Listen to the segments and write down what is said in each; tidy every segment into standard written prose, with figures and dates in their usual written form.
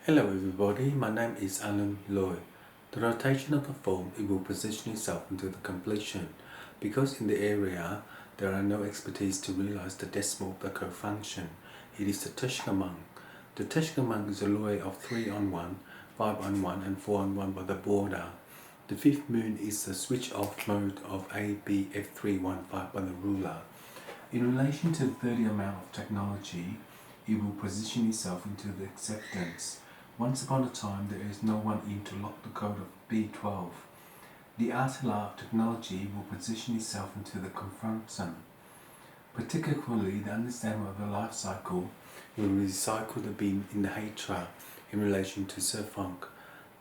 Hello everybody, my name is Alan Loy. The rotation of the form, it will position itself into the completion because in the area there are no expertise to realize the decimal of the cofunction. It is the Teshkamang. The Teshkamang is a Loy of 3 on 1, 5 on 1 and 4 on 1 by the border. The fifth moon is the switch off mode of ABF315 by the ruler. In relation to the 30 amount of technology, it will position itself into the acceptance. Once upon a time, there is no one in to lock the code of B12. The Atala of technology will position itself into the confrontation. Particularly, the understanding of the life cycle will recycle the beam in the Hatra in relation to Surfunk.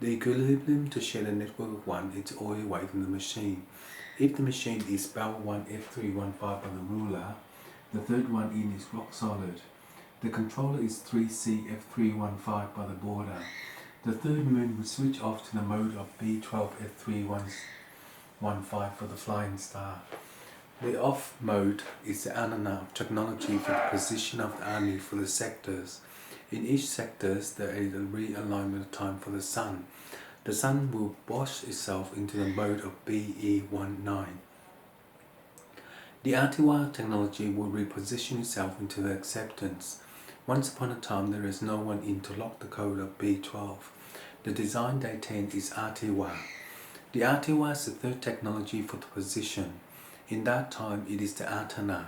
The equilibrium to share the network of 1 is all away from the machine. If the machine is Bell 1 F315 by the ruler, the third one in is rock solid. The controller is 3C F315 by the border. The third moon will switch off to the mode of B12 F315 for the flying star. The off mode is the Anana of technology for the position of the army for the sectors. In each sectors there is a realignment time for the sun. The sun will wash itself into the mode of BE19. The Atiwa technology will reposition itself into the acceptance. Once upon a time there is no one in to lock the code of B12. The design day 10 is Atiwa. The Atiwa is the third technology for the position. In that time it is the Atana.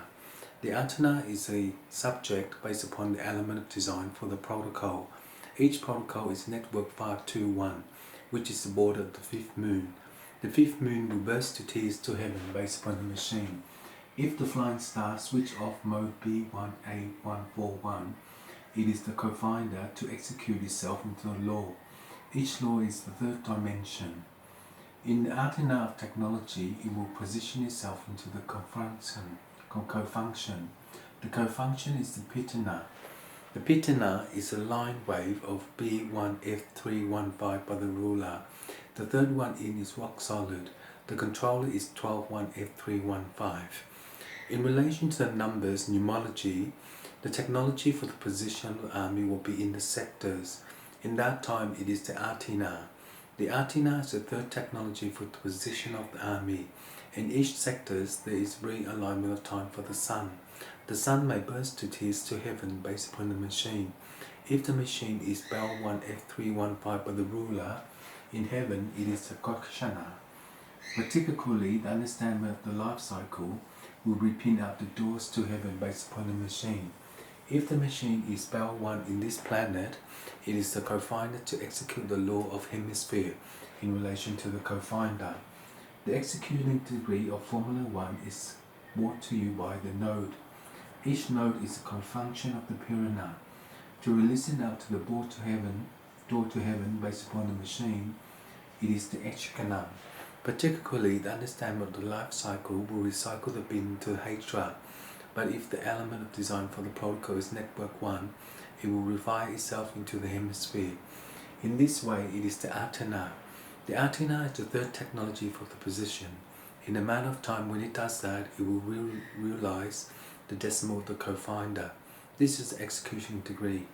The Atana is a subject based upon the element of design for the protocol. Each protocol is network 521, which is the border of the fifth moon. The fifth moon will burst to tears to heaven based upon the machine. If the flying star switch off mode B1A141, it is the co-finder to execute itself into a law. Each law is the third dimension. In the Atana of technology, it will position itself into the co-function. The co-function is the Pitana. The Pitana is a line wave of B1F315 by the ruler. The third one in is rock solid. The controller is 121F315. In relation to the numbers numerology, the technology for the position of the army will be in the sectors. In that time it is the Atina. The Atina is the third technology for the position of the army. In each sectors there is realignment of time for the sun. The sun may burst to tears to heaven based upon the machine. If the machine is Bell 1 F315 by the ruler, in heaven it is the Kokshana. Particularly, the understanding of the life cycle will repin out the doors to heaven based upon the machine. If the machine is Bell 1 in this planet, it is the co-finder to execute the law of hemisphere in relation to the co-finder. The executing degree of Formula 1 is brought to you by the node. Each node is a co-function of the Purana. To release it out to the door to heaven based upon the machine, it is the Echkanam. Particularly, the understanding of the life cycle will recycle the beam to Hatra. But if the element of design for the protocol is network 1, it will revire itself into the hemisphere. In this way, it is the Atana. The Atana is the third technology for the position. In a matter of time, when it does that, it will realize the decimal of the co-finder. This is the execution degree.